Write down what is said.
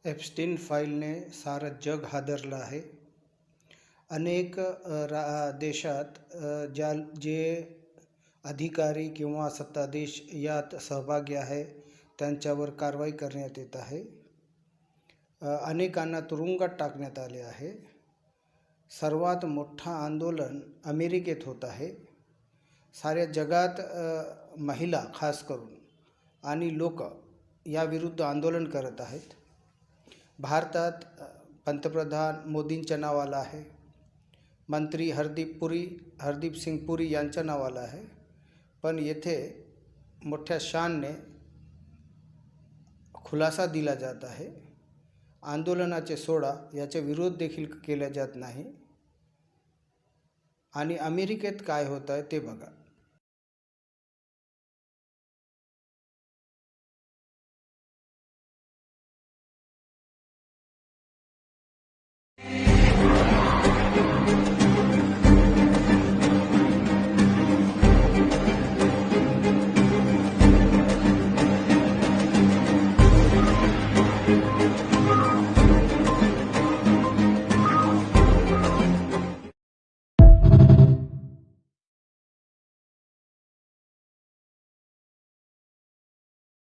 Epstein फाईलने सारं जग हादरलं आहे. अनेक देशात जे अधिकारी किंवा सत्ताधीश यात सहभागी आहे त्यांच्यावर कारवाई करण्यात येत आहे. अनेकांना तुरुंगात टाकण्यात आले आहे. सर्वात मोठं आंदोलन अमेरिकेत होत आहे. साऱ्या जगात महिला खास करून आणि लोक याविरुद्ध आंदोलन करत आहेत. भारतात पंतप्रधान मोदींच्या नावाला आहे, मंत्री हरदीप सिंग पुरी यांच्या नावाला आहे. पण येथे मोठ्या शानने खुलासा दिला जात आहे. आंदोलनाचे सोडा याचे विरोध देखील केला जात नाही. आणि अमेरिकेत काय होत आहे ते बघा.